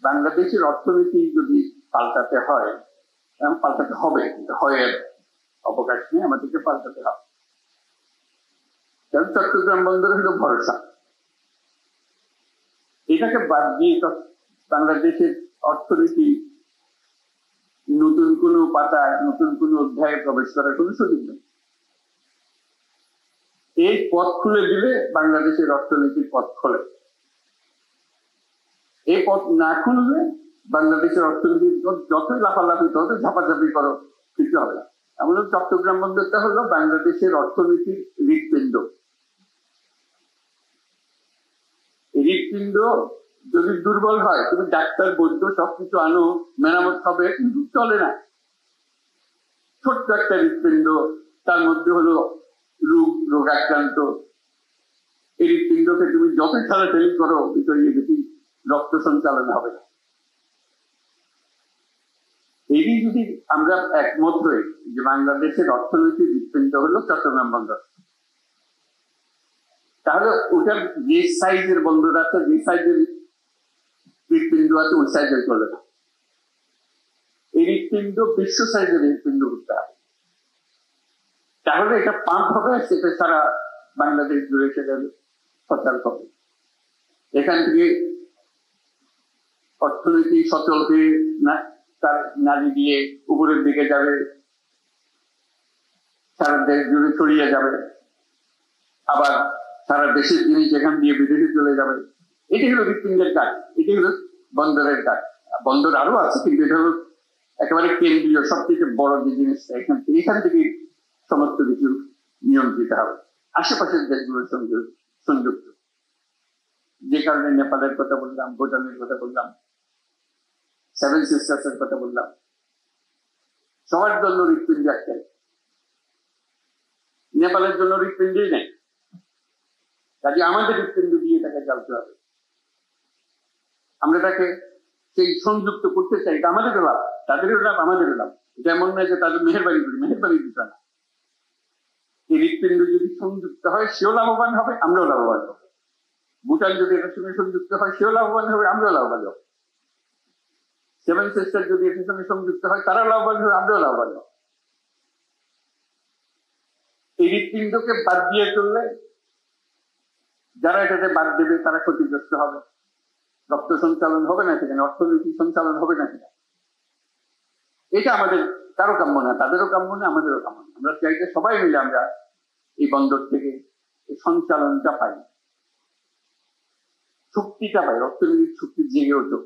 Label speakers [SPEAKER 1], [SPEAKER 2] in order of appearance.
[SPEAKER 1] বাংলাদেশের অর্থনীতি যদি পাল্টাতে হয়, পাল্টাতে হবে, হয় অবকাশ নেই, আমাদেরকে পাল্টাতে হবে। কারণ চট্টগ্রাম বন্দর হলো ভরসা। এটাকে বাদ দিয়ে বাংলাদেশের অর্থনীতি নতুন কোনো পাতায়, নতুন কোনো অধ্যায়ে প্রবেশ করার কোনো সুযোগ নেই। এই পথ খুলে দিলে বাংলাদেশের অর্থনীতির পথ খোলে। এই পথ না খুললে বাংলাদেশের অর্থনীতির যতই লাফালাফি, যতই ঝাপাঝাপি করো, কিছু হবে না। আমাদের চট্টগ্রাম বন্দরটা হলো বাংলাদেশের অর্থনীতির হৃৎপিণ্ড। হৃৎপিণ্ড যদি দুর্বল হয়, তুমি ডাক্তার, বৈদ্য সবকিছু আনো, মেরামত হবে, কিন্তু চলে না। ছোট্ট একটা হৃৎপিণ্ড, তার মধ্যে হলো রোগাক্রান্ত। এই হৃৎপিণ্ডকে তুমি যতই ঠেলাঠেলি করো, ভিতরে বেশি রক্ত সঞ্চালন হবে না। এই যদি আমরা একমত হই যে বাংলাদেশের অর্থনৈতিক হৃৎপিণ্ড হলো চট্টগ্রাম বন্দর, তাহলে ওটার যে সাইজের বন্দর আছে, যে সাইজের হৃৎপিণ্ড আছে, ওই সাইজের চলে না। এই হৃৎপিণ্ড বিশ্ব সাইজের হৃৎপিণ্ড করতে হবে। তাহলে এটা পাম্প হবে, সেটা সারা বাংলাদেশ জুড়ে সেটা সচল হবে। এখান থেকে অর্থনীতি সচল হয়ে তার নারী দিয়ে উপরের দিকে যাবে, সারা দেশ জুড়ে ছড়িয়ে যাবে, আবার সারা দেশের জিনিস এখান দিয়ে বিদেশে চলে যাবে। এটি হলো হৃৎপিণ্ডের কাজ, এটি হলো বন্দরের কাজ। বন্দর আরো আছে, কিন্তু এটা হলো একেবারে কেন্দ্রীয়, সবথেকে বড় যে জিনিসটা। এখান থেকে সমস্ত কিছু নিয়ন্ত্রিত হবে, আশেপাশের দেশগুলোর সঙ্গে সংযুক্ত। যে কারণে নেপালের কথা বললাম, ভুটানের কথা বললাম, সেভেন সিস্টার্স এর কথা বললাম, সবার জন্য হৃৎপিণ্ড একটাই। নেপালের জন্য হৃৎপিণ্ডই নেই, কাজে আমাদের হৃৎপিণ্ড দিয়ে তাকে চালতে হবে। আমরা তাকে সেই সংযুক্ত করতে চাই, এটা আমাদেরও লাভ, তাদেরও লাভ, আমাদেরও লাভ। এটা এমন নয় যে তাদের মেহেরবানি করি, মেহেরবানি দিতে না। এই হৃৎপিণ্ড যদি সংযুক্ত হয়, সেও লাভবান হবে, আমরাও লাভবান হব। ভুটান যদি এটার সঙ্গে সংযুক্ত হয়, সেও লাভবান হবে, আমরাও লাভবান হব। সেভেন সিস্টার যদি এটার সঙ্গে সংযুক্ত হয়, তারাও লাভবান হবে, আমরাও লাভবান হব। এই হৃৎপিণ্ডকে বাদ দিয়ে চললে যারা এটাতে বাদ দেবে তারা ক্ষতিগ্রস্ত হবে। রক্ত সঞ্চালন হবে না সেখানে, অর্থনৈতিক সঞ্চালন হবে না সেখানে। এটা আমাদের কারো কাম্য না, তাদেরও কাম্য না, আমাদেরও কাম্য না। আমরা চাইতে সবাই মিলে আমরা এই বন্দর থেকে এই সঞ্চালনটা পাই, শক্তিটা পাই, অর্থনৈতিক শক্তি জেগে ওঠে।